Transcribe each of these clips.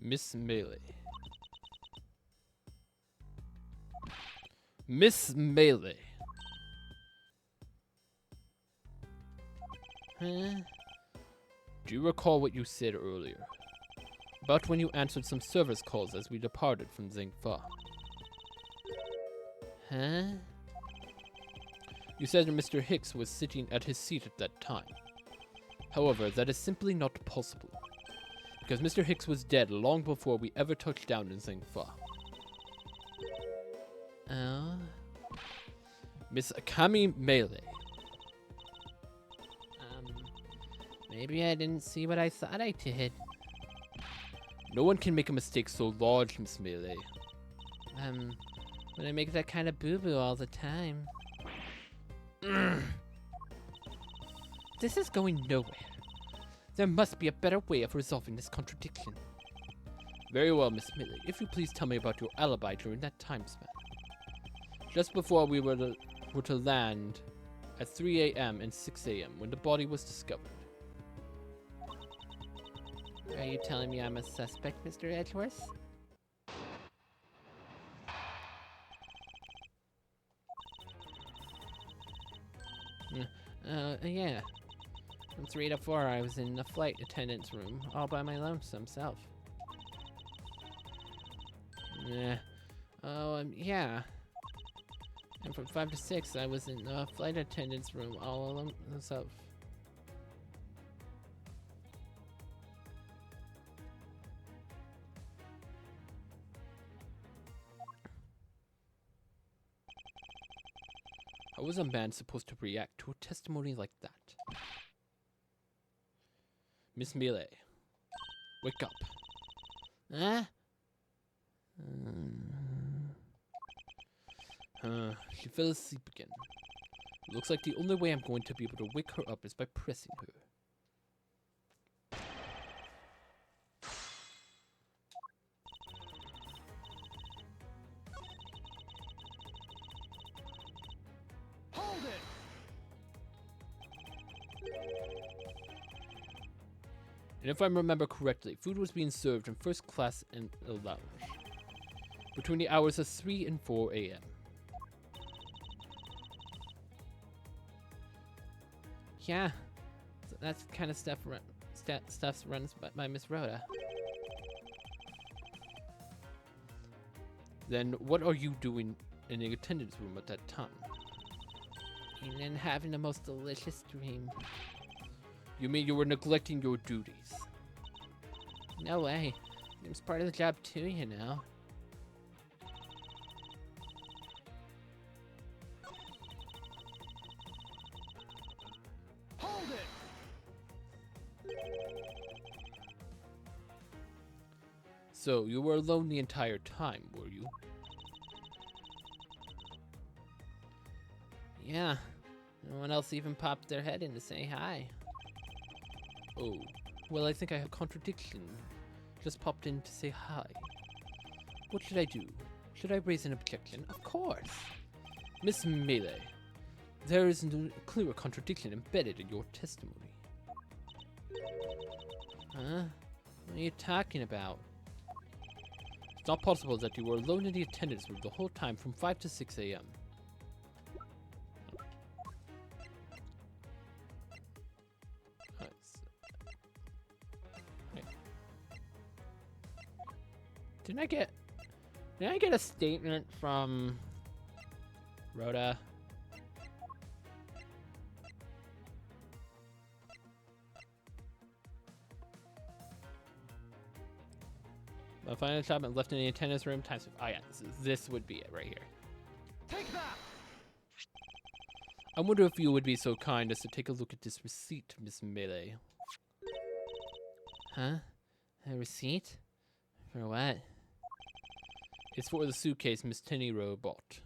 Miss Melee. Miss Melee. Huh? Do you recall what you said earlier? About when you answered some service calls as we departed from Zingfa. Huh? You said that Mr. Hicks was sitting at his seat at that time. However, that is simply not possible. Because Mr. Hicks was dead long before we ever touched down in Zingfa. Oh? Miss Akami Melee. Maybe I didn't see what I thought I did. No one can make a mistake so large, Miss Melee. But I make that kind of boo-boo all the time. This is going nowhere. There must be a better way of resolving this contradiction. Very well, Miss Melee. If you please tell me about your alibi during that time span. Just before we were to land at 3 a.m. and 6 a.m. when the body was discovered. Are you telling me I'm a suspect, Mr. Edgeworth? Yeah. From 3 to 4, I was in the flight attendant's room, all by my lonesome self. Yeah. And from 5 to 6, I was in the flight attendant's room, all alone myself. How was a man supposed to react to a testimony like that? Miss Melee, wake up. Huh? She fell asleep again. Looks like the only way I'm going to be able to wake her up is by pressing her. And if I remember correctly, food was being served in first class in the lounge between the hours of 3 and 4 a.m. Yeah, so that's the kind of stuff stuff's runs by Miss Rhoda. Then what are you doing in the attendance room at that time? And then having the most delicious dream. You mean you were neglecting your duties? No way. It was part of the job too, you know. Hold it! So, you were alone the entire time, were you? Yeah. No one else even popped their head in to say hi. Oh, well, I think I have a contradiction. Just popped in to say hi. What should I do? Should I raise an objection? Of course! Miss Melee, there is a clear contradiction embedded in your testimony. Huh? What are you talking about? It's not possible that you were alone in the attendance room the whole time from 5 to 6 a.m. Didn't I get a statement from Rhoda? My final job and left in the attendance room times. Oh yeah, this would be it right here. Take that! I wonder if you would be so kind as to take a look at this receipt, Miss Melee. Huh? A receipt? For what? It's for the suitcase Miss Teniro bought.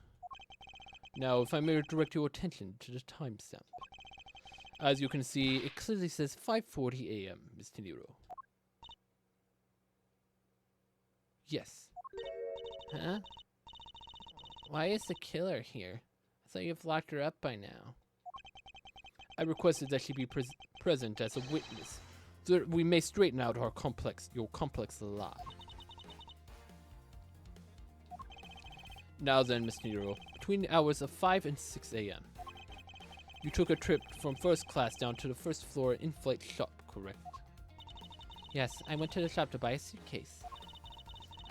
Now, if I may direct your attention to the timestamp. As you can see, it clearly says 5:40 a.m., Miss Teniro. Yes. Huh? Why is the killer here? I thought you've locked her up by now. I requested that she be present as a witness, so that we may straighten out your complex lie. Now then, Miss Nero, between the hours of 5 and 6 a.m., you took a trip from first class down to the first floor in-flight shop, correct? Yes, I went to the shop to buy a suitcase.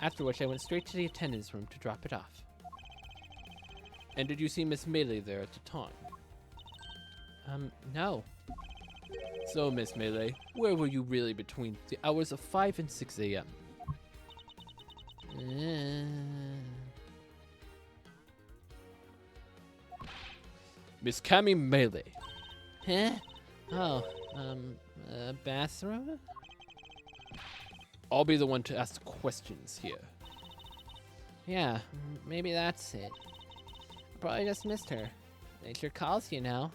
After which I went straight to the attendance room to drop it off. And did you see Miss Melee there at the time? No. So, Miss Melee, where were you really between the hours of 5 and 6 a.m.? Miss Cammy Melee. Huh? Oh, bathroom? I'll be the one to ask the questions here. Yeah, maybe that's it. I probably just missed her. Nature calls, you know.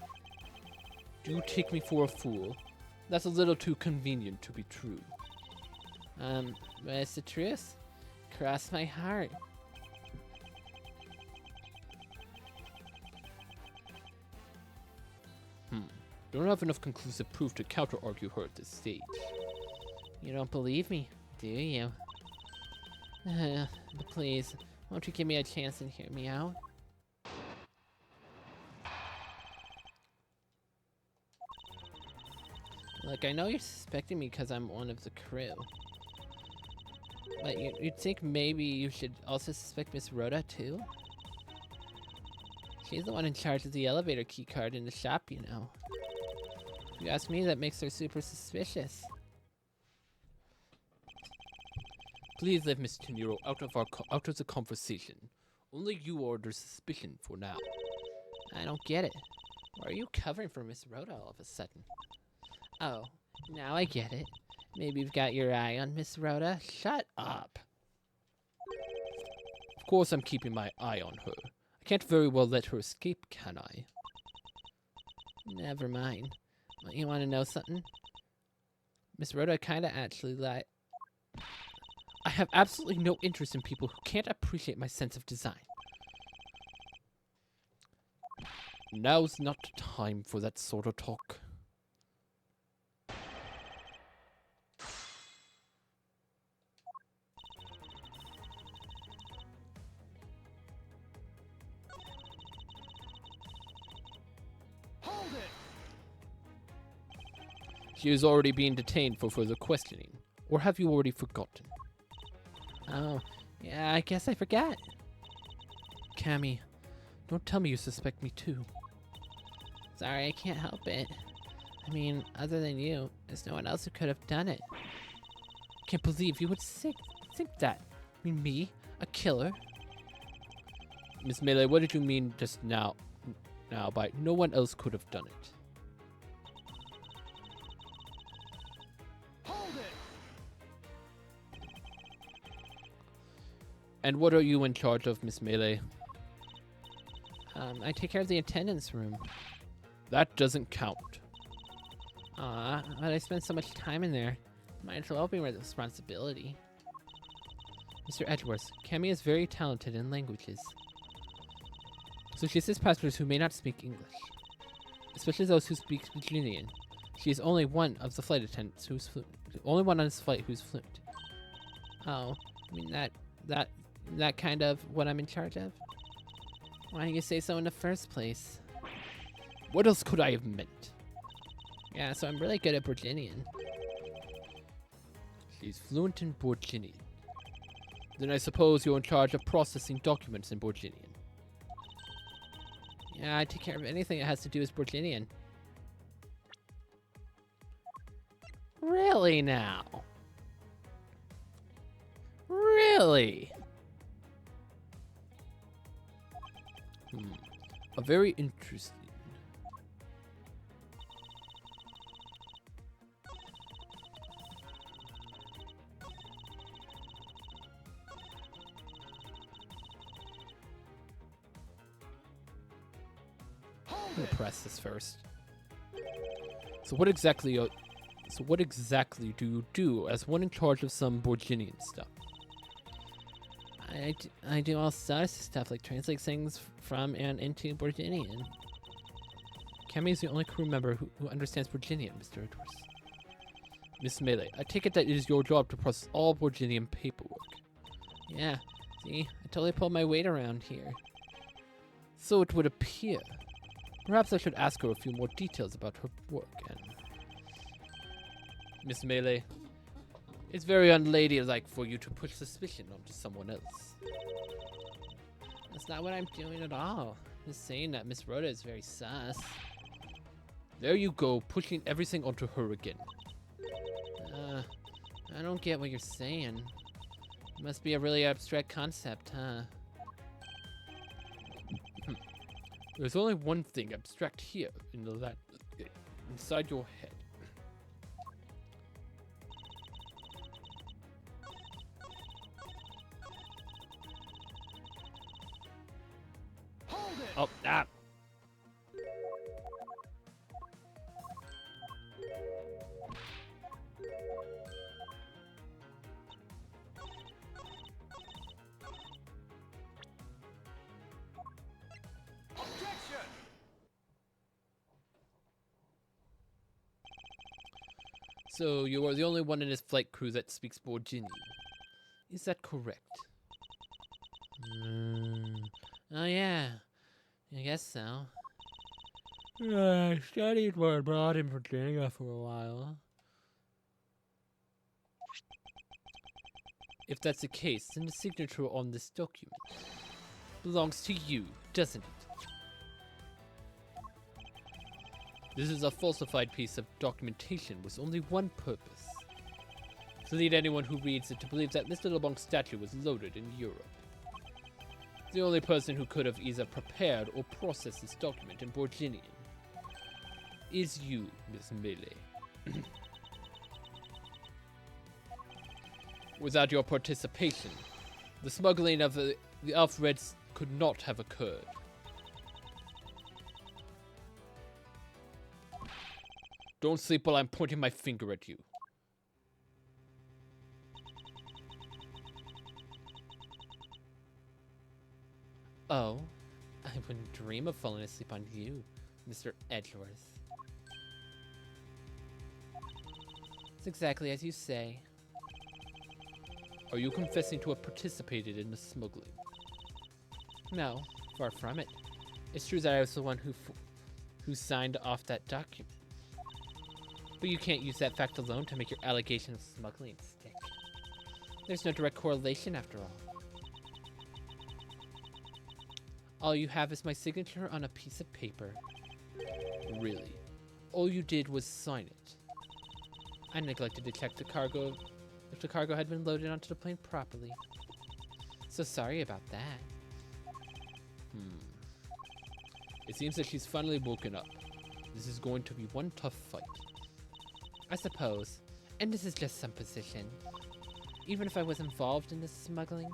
Do you take me for a fool? That's a little too convenient to be true. But it's the truth. Cross my heart. Don't have enough conclusive proof to counter-argue her at this stage. You don't believe me, do you? But please, won't you give me a chance and hear me out? Look, I know you're suspecting me because I'm one of the crew. But you'd think maybe you should also suspect Miss Rhoda, too? She's the one in charge of the elevator keycard in the shop, you know. If you ask me, that makes her super suspicious. Please leave Miss Nero out of the conversation. Only you are under suspicion for now. I don't get it. Why are you covering for Miss Rhoda all of a sudden? Oh, now I get it. Maybe you've got your eye on Miss Rhoda? Shut up. Of course I'm keeping my eye on her. I can't very well let her escape, can I? Never mind. You want to know something? Miss Rhoda kinda actually lied. I have absolutely no interest in people who can't appreciate my sense of design. Now's not the time for that sort of talk. Hold it! She is already being detained for further questioning. Or have you already forgotten? Oh, yeah, I guess I forgot. Cammy, don't tell me you suspect me too. Sorry, I can't help it. I mean, other than you, there's no one else who could have done it. Can't believe you would think that. I mean, me? A killer? Miss Melee, what did you mean just now by no one else could have done it? Hold it! And what are you in charge of, Miss Melee? I take care of the attendance room. That doesn't count. But I spend so much time in there. Might as well be my responsibility. Mr. Edgeworth, Cammy is very talented in languages. So she assists passengers who may not speak English, especially those who speak Virginian. She is only one of the flight attendants who's only one on this flight who's fluent. Oh, I mean that kind of what I'm in charge of? Why didn't you say so in the first place? What else could I have meant? Yeah, so I'm really good at Virginian. She's fluent in Borginian. Then I suppose you're in charge of processing documents in Borginian. Yeah, I take care of anything that has to do with Borginian. Really now? Really? A very interesting. I'm gonna press this first. So what exactly do you do as one in charge of some Borginian stuff? I do all sorts of stuff, like translate things from and into Borginian. Cammy is the only crew member who understands Borginian, Mr. Edwards. Miss Melee, I take it that it is your job to process all Borginian paperwork. Yeah, See, I totally pulled my weight around here. So it would appear. Perhaps I should ask her a few more details about her work and... Miss Melee, it's very unladylike for you to push suspicion onto someone else. That's not what I'm doing at all. Just saying that Miss Rhoda is very sus. There you go, pushing everything onto her again. I don't get what you're saying. It must be a really abstract concept, huh? There's only one thing abstract here in the inside your head. Hold it! Oh, ah! Objection! So you are the only one in this flight crew that speaks Borginian. Is that correct? Oh yeah, I guess so. I studied one abroad in Virginia for a while. If that's the case, then the signature on this document belongs to you, doesn't it? This is a falsified piece of documentation with only one purpose. To lead anyone who reads it to believe that Mr. LeBlanc's statue was loaded in Europe. The only person who could have either prepared or processed this document in Borginian is you, Miss Melee. Without your participation, the smuggling of the Alfreds could not have occurred. Don't sleep while I'm pointing my finger at you. Oh, I wouldn't dream of falling asleep on you, Mr. Edgeworth. It's exactly as you say. Are you confessing to have participated in the smuggling? No, far from it. It's true that I was the one who signed off that document. But you can't use that fact alone to make your allegation of smuggling stick. There's no direct correlation after all. All you have is my signature on a piece of paper. Really? All you did was sign it. I neglected to check the cargo if the cargo had been loaded onto the plane properly. So sorry about that. It seems that she's finally woken up. This is going to be one tough fight. I suppose. And this is just supposition. Even if I was involved in this smuggling,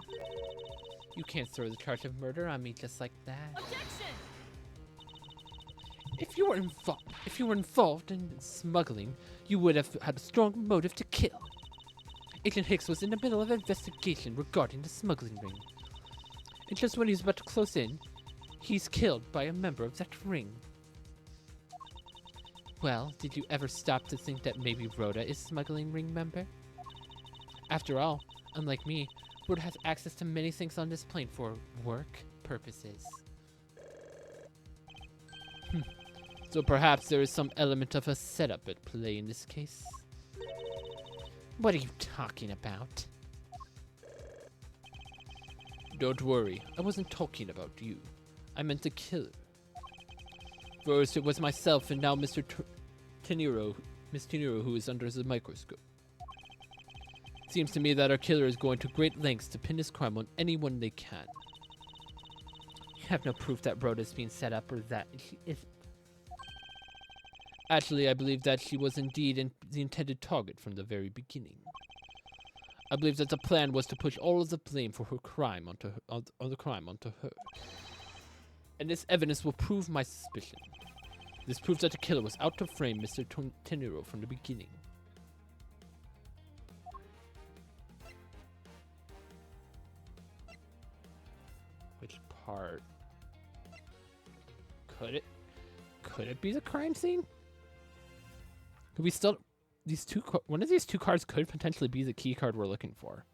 you can't throw the charge of murder on me just like that. Objection! If you were involved in smuggling, you would have had a strong motive to kill. Agent Hicks was in the middle of an investigation regarding the smuggling ring. And just when he's about to close in, he's killed by a member of that ring. Well, did you ever stop to think that maybe Rhoda is smuggling ring member? After all, unlike me, Rhoda has access to many things on this plane for work purposes. So perhaps there is some element of a setup at play in this case. What are you talking about? Don't worry, I wasn't talking about you. I meant the killer. First it was myself and now Miss Teniro who is under the microscope. Seems to me that our killer is going to great lengths to pin his crime on anyone they can. You have no proof that Rhoda is being set up or that she is. Actually, I believe that she was indeed the intended target from the very beginning. I believe that the plan was to push all of the blame for her crime onto her. And this evidence will prove my suspicion. This proves that the killer was out to frame Mr. Teniro from the beginning. Which part? Could it be the crime scene? Could we still... one of these two cards could potentially be the key card we're looking for.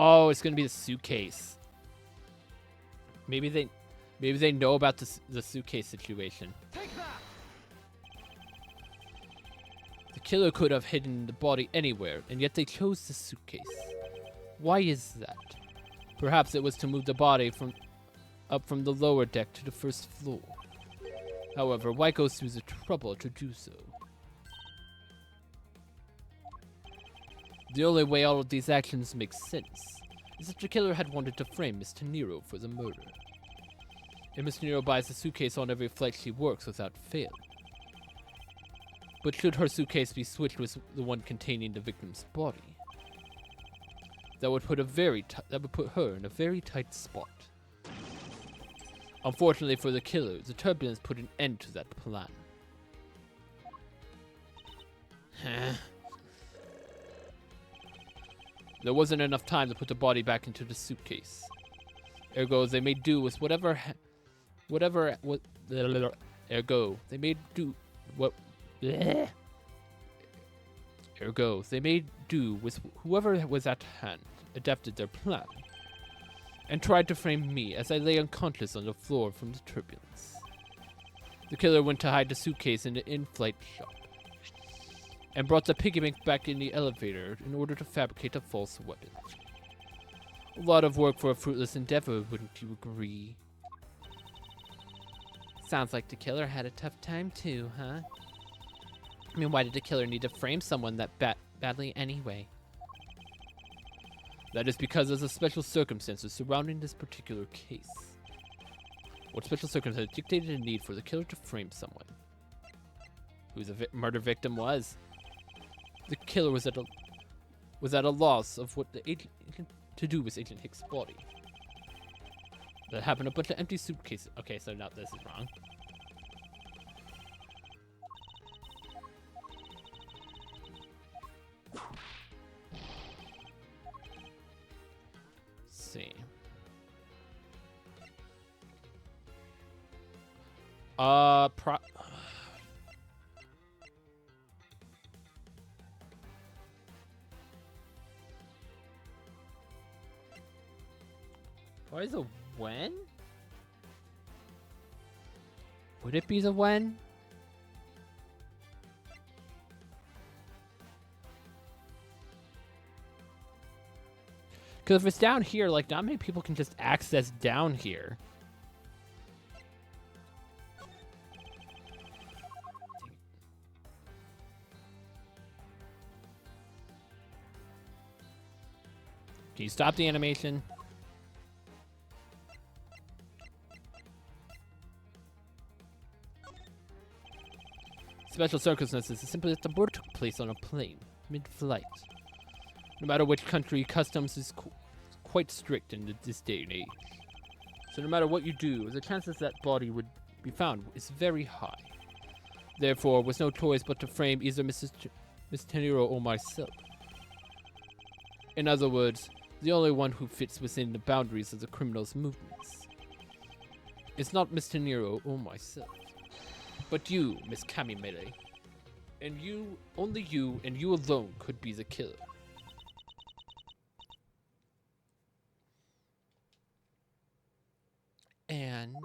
Oh, it's gonna be the suitcase. Maybe they know about the suitcase situation. Take that! The killer could have hidden the body anywhere, and yet they chose the suitcase. Why is that? Perhaps it was to move the body up from the lower deck to the first floor. However, why go through the trouble to do so? The only way all of these actions make sense is that the killer had wanted to frame Miss Nero for the murder. And Miss Nero buys the suitcase on every flight she works without fail. But should her suitcase be switched with the one containing the victim's body, that would put her in a very tight spot. Unfortunately for the killer, the turbulence put an end to that plan. There wasn't enough time to put the body back into the suitcase. Ergo, they made do with Ergo, they made do with whoever was at hand, adapted their plan, and tried to frame me as I lay unconscious on the floor from the turbulence. The killer went to hide the suitcase in the in-flight shop, and brought the piggy bank back in the elevator in order to fabricate a false weapon. A lot of work for a fruitless endeavor, wouldn't you agree? Sounds like the killer had a tough time too, huh? I mean, why did the killer need to frame someone that badly anyway? That is because of the special circumstances surrounding this particular case. What special circumstances dictated the need for the killer to frame someone? Who the murder victim was? The killer was at a loss of what the agent to do with Agent Hicks' body. That happened a bunch of empty suitcases. Okay, so now this is wrong. Let's see. Why is a when? Would it be the when? Because if it's down here, like, not many people can just access down here. Can you stop the animation? Special circumstances is simply that the murder took place on a plane, mid-flight. No matter which country, customs is quite strict in this day and age. So no matter what you do, the chances that body would be found is very high. Therefore, with no choice but to frame either Miss Tenero or myself. In other words, the only one who fits within the boundaries of the criminal's movements. It's not Miss Tenero or myself, but you, Miss Kamimele. And you, only you, and you alone could be the killer. And...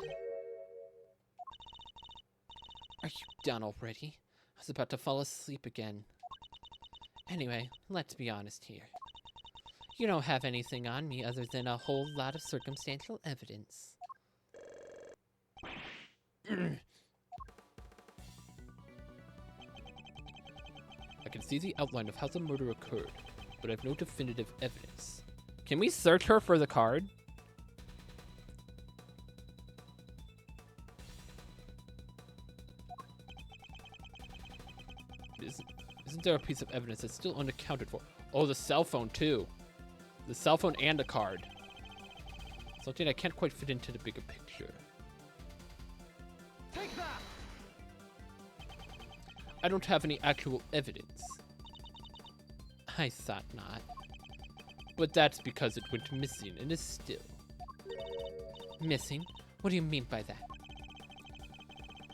are you done already? I was about to fall asleep again. Anyway, let's be honest here. You don't have anything on me other than a whole lot of circumstantial evidence. I can see the outline of how the murder occurred, but I have no definitive evidence. Can we search her for the card? Isn't there a piece of evidence that's still unaccounted for? Oh, the cell phone too. The cell phone and a card. Something I can't quite fit into the bigger picture. Take that! I don't have any actual evidence. I thought not. But that's because it went missing and is still. Missing? What do you mean by that?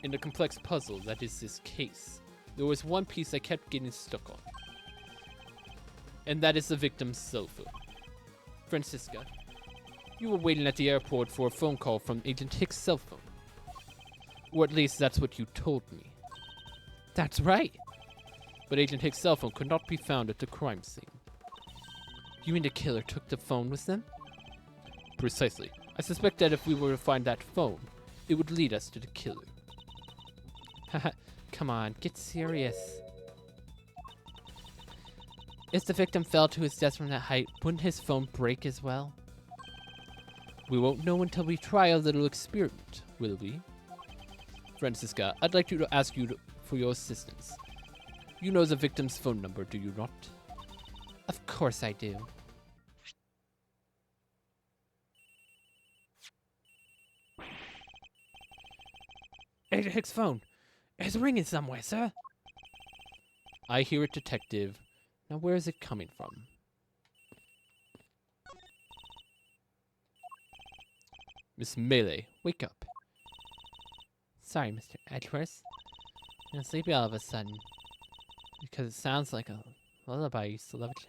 In the complex puzzle that is this case, there was one piece I kept getting stuck on. And that is the victim's cell phone. Francisca, you were waiting at the airport for a phone call from Agent Hicks' cell phone. Or at least that's what you told me. That's right. But Agent Hicks' cell phone could not be found at the crime scene. You mean the killer took the phone with them? Precisely. I suspect that if we were to find that phone, it would lead us to the killer. Haha, come on, get serious. If the victim fell to his death from that height, wouldn't his phone break as well? We won't know until we try a little experiment, will we? Francisca, I'd like to ask you for your assistance. You know the victim's phone number, do you not? Of course I do. Agent Hicks' phone. It's ringing somewhere, sir. I hear it, detective. Now where is it coming from? Miss Melee, wake up. Sorry, Mr. Edgeworth. I'm sleepy all of a sudden. Because it sounds like a lullaby I used to love it.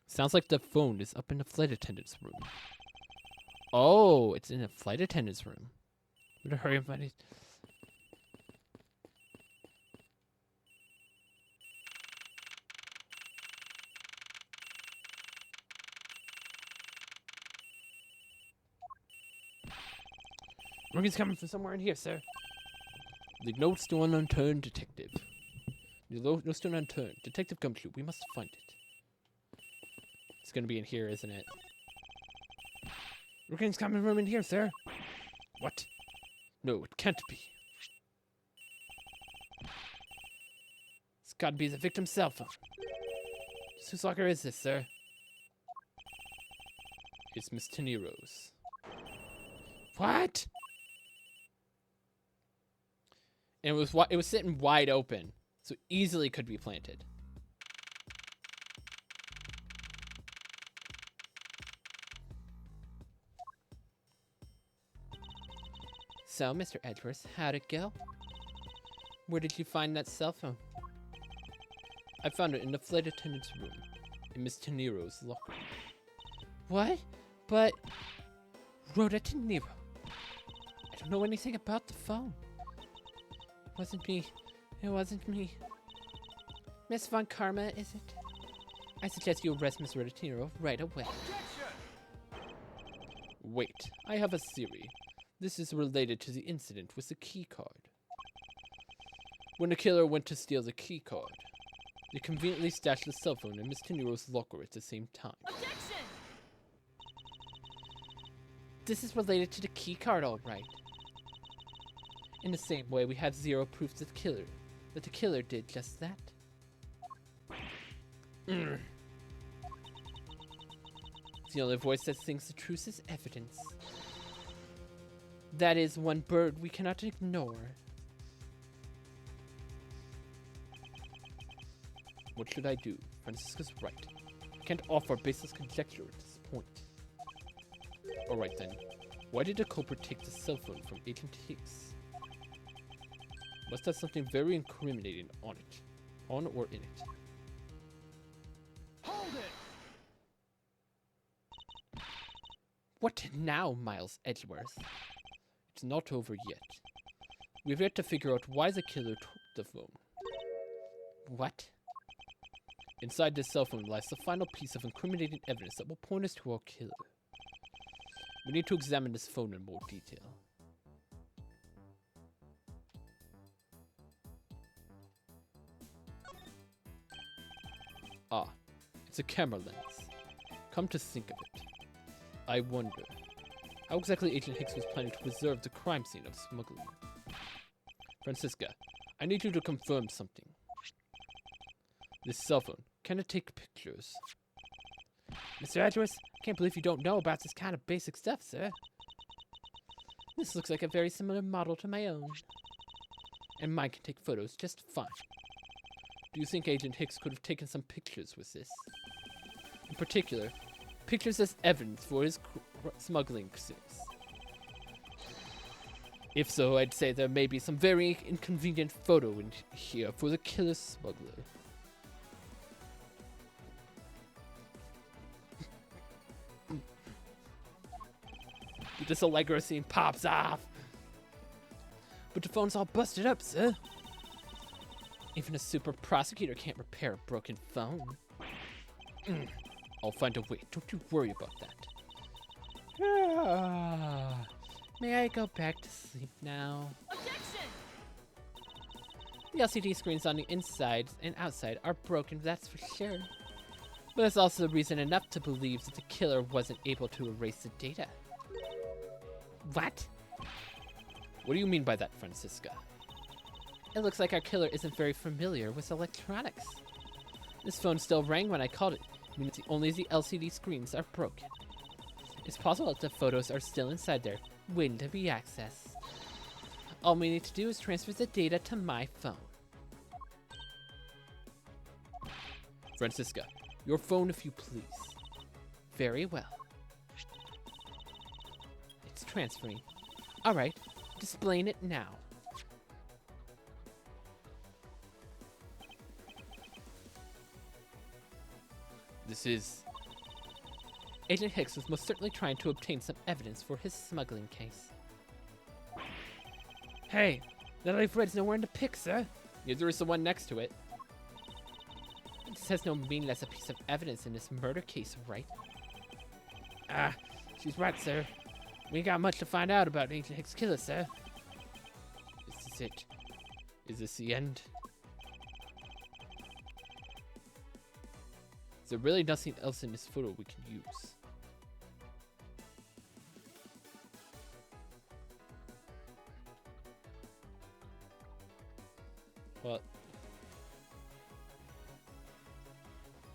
Sounds like the phone is up in the flight attendant's room. Oh, it's in a flight attendant's room. Better hurry up, buddy. Ringing's coming from somewhere in here, sir. The note still unturned, detective. The note still unturned. Detective Gumshoe, we must find it. It's gonna be in here, isn't it? Ringing's coming from in here, sir. What? No, it can't be. It's gotta be the victim's cell phone. Whose locker is this, sir? It's Miss Tenero's. What? And it was sitting wide open, so easily could be planted. So, Mr. Edgeworth, how'd it go? Where did you find that cell phone? I found it in the flight attendant's room, in Miss Tenero's locker. What? But Rhoda Tenero. I don't know anything about the phone. It wasn't me. It wasn't me. Miss Von Karma, is it? I suggest you arrest Miss Rhoda Tenero right away. Wait, I have a theory. This is related to the incident with the key card. When the killer went to steal the key card, they conveniently stashed the cell phone in Miss Tenero's locker at the same time. Objection! This is related to the key card, all right. In the same way, we have zero proof that the killer did just that. The only voice that sings the truth is evidence. That is one bird we cannot ignore. What should I do? Francisca's right. I can't offer baseless conjecture at this point. Alright then. Why did the culprit take the cell phone from Agent Hicks? Must have something very incriminating on it. On or in it. Hold it! What now, Miles Edgeworth? It's not over yet. We've yet to figure out why the killer took the phone. What? Inside this cell phone lies the final piece of incriminating evidence that will point us to our killer. We need to examine this phone in more detail. Ah, it's a camera lens. Come to think of it, I wonder, how exactly Agent Hicks was planning to preserve the crime scene of smuggling? Francisca, I need you to confirm something. This cell phone, can it take pictures? Mr. Edgeworth, I can't believe you don't know about this kind of basic stuff, sir. This looks like a very similar model to my own. And mine can take photos just fine. Do you think Agent Hicks could have taken some pictures with this? In particular, pictures as evidence for his smuggling sins. If so, I'd say there may be some very inconvenient photo in here for the killer smuggler. This Allegro scene pops off. But the phone's all busted up, sir. Even a super prosecutor can't repair a broken phone. I'll find a way. Don't you worry about that. May I go back to sleep now? Objection! The LCD screens on the inside and outside are broken, that's for sure. But that's also reason enough to believe that the killer wasn't able to erase the data. What? What do you mean by that, Francisca? It looks like our killer isn't very familiar with electronics. This phone still rang when I called it, meaning only the LCD screens are broken. It's possible that the photos are still inside there, waiting to be accessed. All we need to do is transfer the data to my phone. Francisca, your phone if you please. Very well. It's transferring. Alright, displaying it now. This is... Agent Hicks was most certainly trying to obtain some evidence for his smuggling case. Hey, that I've read's nowhere in the pic, sir. Neither is the one next to it. This has no meaning as a piece of evidence in this murder case, right? Ah, she's right, sir. We ain't got much to find out about Agent Hicks' killer, sir. This is it. Is this the end? Is there really nothing else in this photo we can use? Well,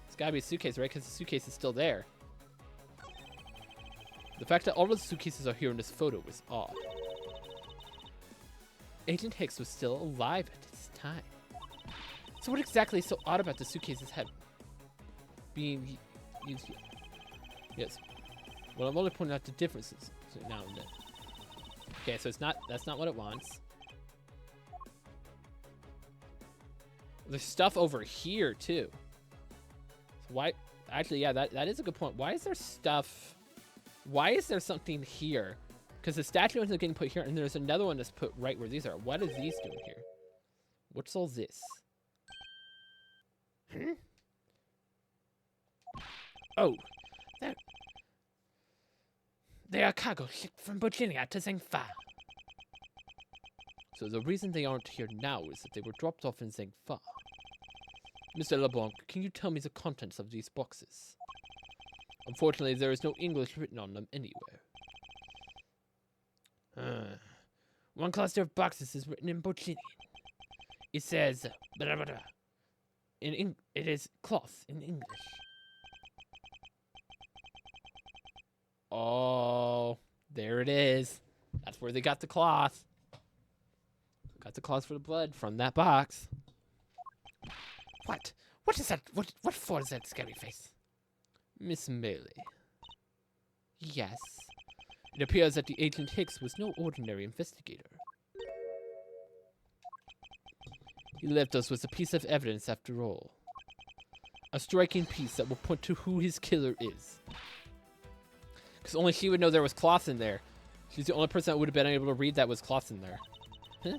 it's gotta be a suitcase, right? Because the suitcase is still there. The fact that all of the suitcases are here in this photo is odd. Agent Hicks was still alive at this time. So what exactly is so odd about the suitcases being used here? Yes. Well, I'm only pointing out the differences now and then. Okay, so that's not what it wants. There's stuff over here too. So why? Actually, yeah, that is a good point. Why is there stuff? Why is there something here? Because the statue ends up getting put here, and there's another one that's put right where these are. What is these doing here? What's all this? Oh, they are cargo shipped from Virginia to Zhengfa. So the reason they aren't here now is that they were dropped off in Zhengfa. Mr. LeBlanc, can you tell me the contents of these boxes? Unfortunately, there is no English written on them anywhere. One cluster of boxes is written in Bochinian. It says, blah, blah, blah. It is cloth in English. Oh, there it is. That's where they got the cloth. Got the cloth for the blood from that box. What? What is that? What for is that scary face? Miss Melee. Yes. It appears that the Agent Hicks was no ordinary investigator. He left us with a piece of evidence after all. A striking piece that will point to who his killer is. Because only she would know there was cloth in there. She's the only person that would have been able to read that was cloth in there. Huh?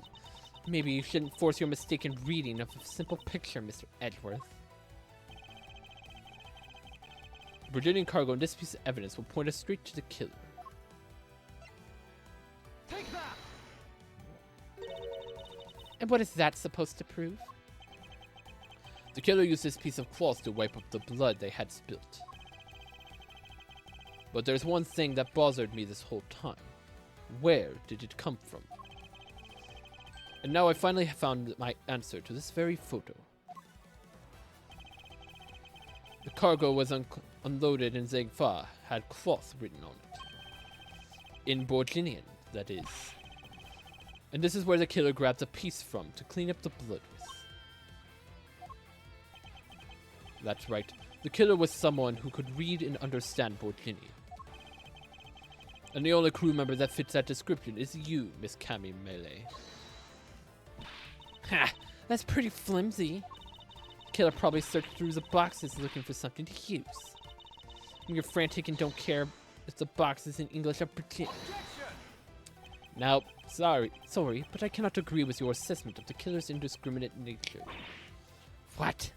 Maybe you shouldn't force your mistaken reading of a simple picture, Mr. Edgeworth. The Virginian cargo and this piece of evidence will point us straight to the killer. Take that! And what is that supposed to prove? The killer used this piece of cloth to wipe up the blood they had spilt. But there's one thing that bothered me this whole time. Where did it come from? And now I finally have found my answer to this very photo. The cargo was unloaded in Zhengfa, had cloth written on it. In Borginian, that is. And this is where the killer grabbed a piece from to clean up the blood with. That's right, the killer was someone who could read and understand Borginian. And the only crew member that fits that description is you, Miss Cammy Melee. Ha! That's pretty flimsy. The killer probably searched through the boxes looking for something to use. When you're frantic and don't care if the box is in English or British. Now, sorry. Sorry, but I cannot agree with your assessment of the killer's indiscriminate nature. What?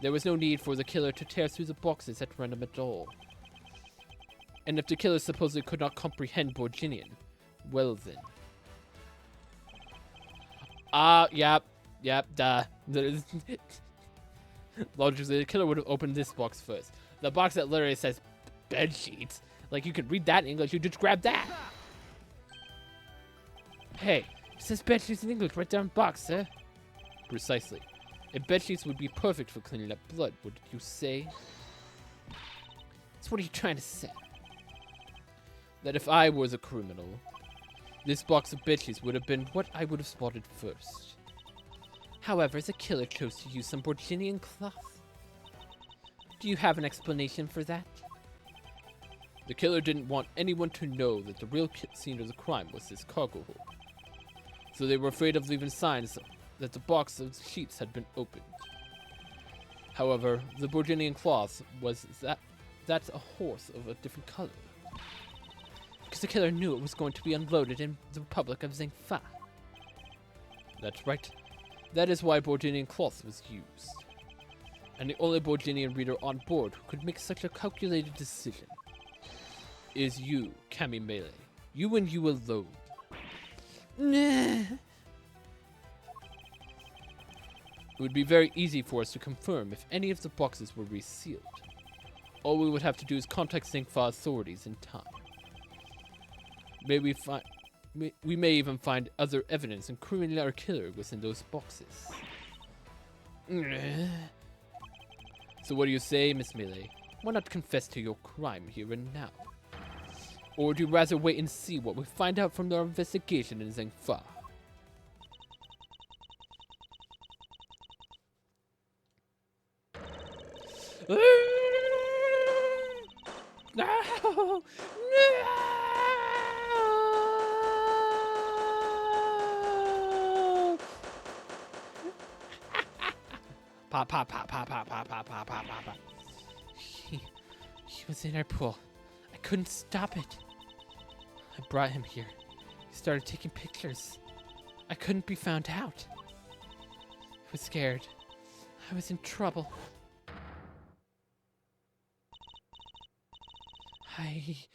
There was no need for the killer to tear through the boxes at random at all. And if the killer supposedly could not comprehend Borginian, well then. Yep, duh. Logically, the killer would have opened this box first. The box that literally says bed sheets. Like, you could read that in English, you just grab that. Hey, it says bed sheets in English right down the box, sir. Precisely. If bed sheets would be perfect for cleaning up blood, would you say? So what are you trying to say? That if I was a criminal, this box of bed sheets would have been what I would have spotted first. However, the killer chose to use some Borginian cloth. Do you have an explanation for that? The killer didn't want anyone to know that the real scene of the crime was this cargo hold. So they were afraid of leaving signs that the box of sheets had been opened. However, the Borginian cloth was that's a horse of a different color. Because the killer knew it was going to be unloaded in the Republic of Zingfa. That's right. That is why Borginian cloth was used. And the only Borginian reader on board who could make such a calculated decision is you, Cammy Melee. You and you alone. Nah. It would be very easy for us to confirm if any of the boxes were resealed. All we would have to do is contact Zingfa authorities in time. We may even find other evidence incriminating our killer within those boxes. So what do you say, Miss Melee? Why not confess to your crime here and now? Or would you rather wait and see what we find out from our investigation in Zengfa? No! No! Pop, pop, pop, pop, pop, pop, pop, pop, pop, pop. He was in our pool. I couldn't stop it. I brought him here. He started taking pictures. I couldn't be found out. I was scared. I was in trouble. I.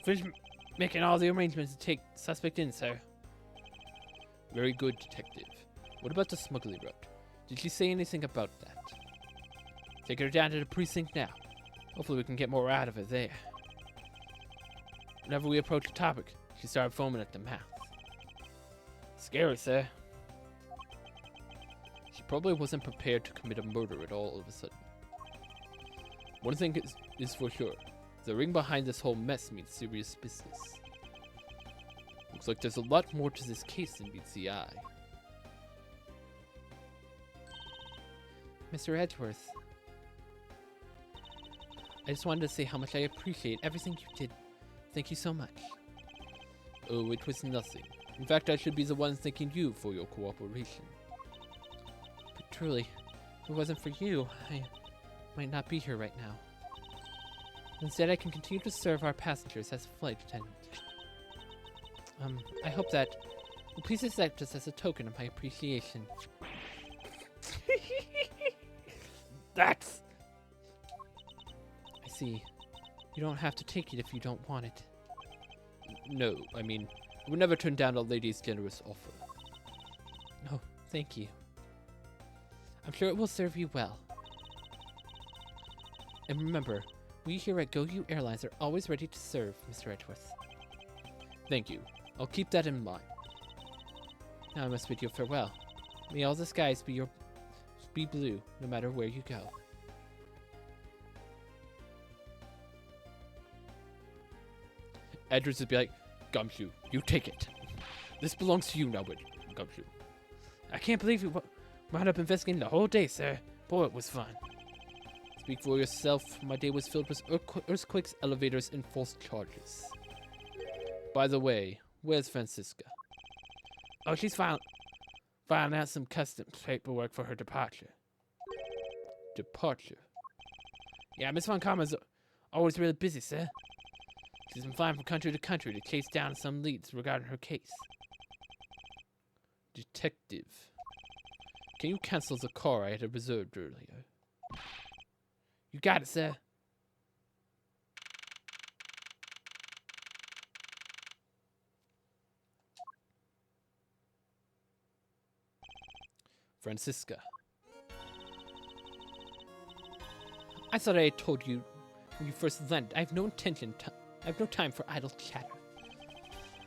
Finish making all the arrangements to take suspect in, sir. Very good, detective. What about the smuggling route? Did she say anything about that? Take her down to the precinct now. Hopefully we can get more out of her there. Whenever we approach the topic, she started foaming at the mouth. Scary, sir. She probably wasn't prepared to commit a murder at all of a sudden. One thing is for sure. The ring behind this whole mess means serious business. Looks like there's a lot more to this case than meets the eye. Mr. Edgeworth, I just wanted to say how much I appreciate everything you did. Thank you so much. Oh, it was nothing. In fact, I should be the one thanking you for your cooperation. But truly, if it wasn't for you, I might not be here right now. Instead, I can continue to serve our passengers as a flight attendant. I hope that you'll please accept this as a token of my appreciation. That's... I see. You don't have to take it if you don't want it. No, I mean, I would never turn down a lady's generous offer. Oh, thank you. I'm sure it will serve you well. And remember, we here at GoU Airlines are always ready to serve, Mr. Edgeworth. Thank you. I'll keep that in mind. Now I must bid you farewell. May all the skies be blue, no matter where you go. Edwards would be like, Gumshoe, you take it. This belongs to you now, Gumshoe. I can't believe you wound up investigating the whole day, sir. Boy, it was fun. Speak for yourself. My day was filled with earthquakes, elevators, and false charges. By the way, where's Francisca? Oh, she's filing out some customs paperwork for her departure. Departure? Yeah, Miss Von Karma's always really busy, sir. She's been flying from country to country to chase down some leads regarding her case. Detective, can you cancel the car I had reserved earlier? You got it, sir. Francisca. I thought I had told you when you first landed. I have no time for idle chatter.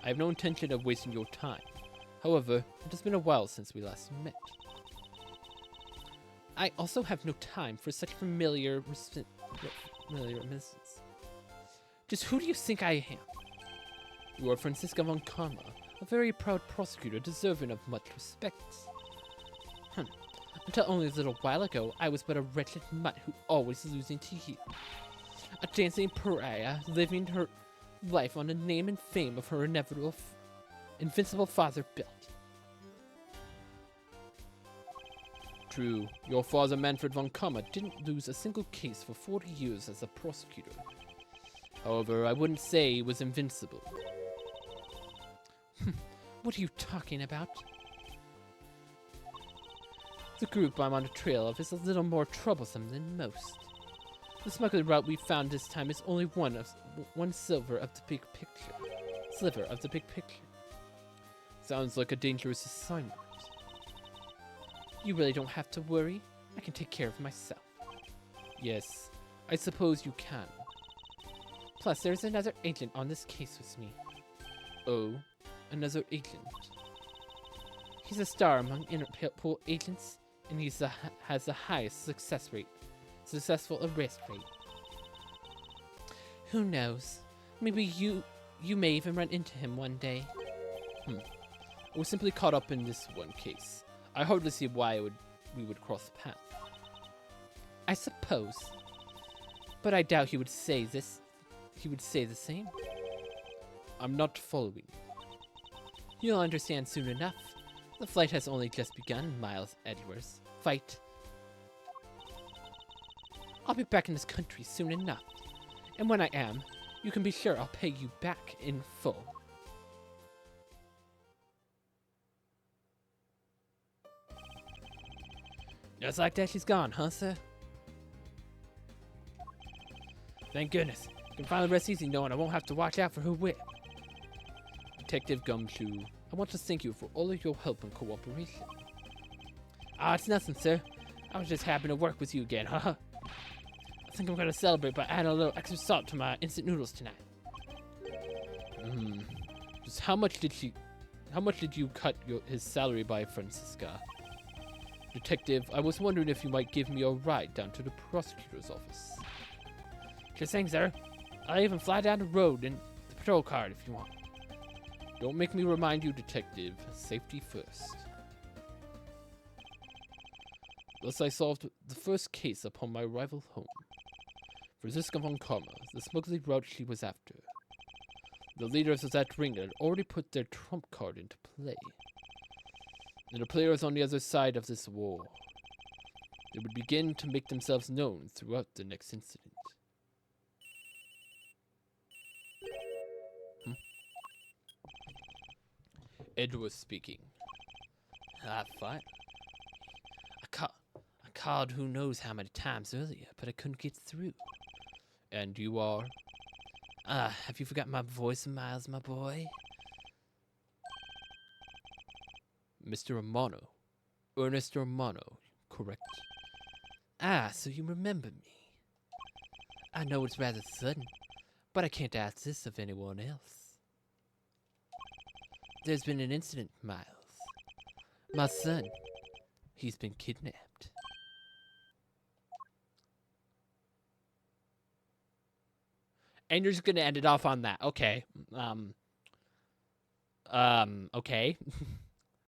I have no intention of wasting your time. However, it has been a while since we last met. I also have no time for such familiar reminiscence. Just who do you think I am? You are Francisca von Karma, a very proud prosecutor deserving of much respect. Until only a little while ago, I was but a wretched mutt who always losing to you. A dancing pariah living her life on the name and fame of her invincible father, Bill. True, your father Manfred von Karma didn't lose a single case for 40 years as a prosecutor. However, I wouldn't say he was invincible. What are you talking about? The group I'm on the trail of is a little more troublesome than most. The smuggling route we found this time is only one sliver of the big picture. Sounds like a dangerous assignment. You really don't have to worry. I can take care of myself. Yes, I suppose you can. Plus, there's another agent on this case with me. Oh, another agent. He's a star among Interpol agents, and he has the highest successful arrest rate. Who knows? Maybe you may even run into him one day. I was simply caught up in this one case. I hardly see why we would cross paths. I suppose. But I doubt he would say this. He would say the same. I'm not following. You'll understand soon enough. The flight has only just begun, Miles Edwards. Fight. I'll be back in this country soon enough. And when I am, you can be sure I'll pay you back in full. Just like that, she's gone, huh, sir? Thank goodness. I can finally rest easy knowing I won't have to watch out for her whip. Detective Gumshoe, I want to thank you for all of your help and cooperation. Ah, it's nothing, sir. I was just happy to work with you again, huh? I think I'm gonna celebrate by adding a little extra salt to my instant noodles tonight. Just how much did you cut his salary by, Francisca? Detective, I was wondering if you might give me a ride down to the prosecutor's office. Sure thing, sir. I'll even fly down the road in the patrol car if you want. Don't make me remind you, Detective. Safety first. Thus I solved the first case upon my arrival home. Francisca von Karma, the smuggling route she was after. The leaders of that ring had already put their trump card into play. And the players on the other side of this war. They would begin to make themselves known throughout the next incident. Edward speaking. Fine. I called who knows how many times earlier, but I couldn't get through. And you are? Have you forgotten my voice, Miles, my boy? Mr. Romano. Ernest Romano, correct? So you remember me. I know it's rather sudden, but I can't ask this of anyone else. There's been an incident, Miles. My son, he's been kidnapped. And you're just gonna end it off on that. Okay. Okay.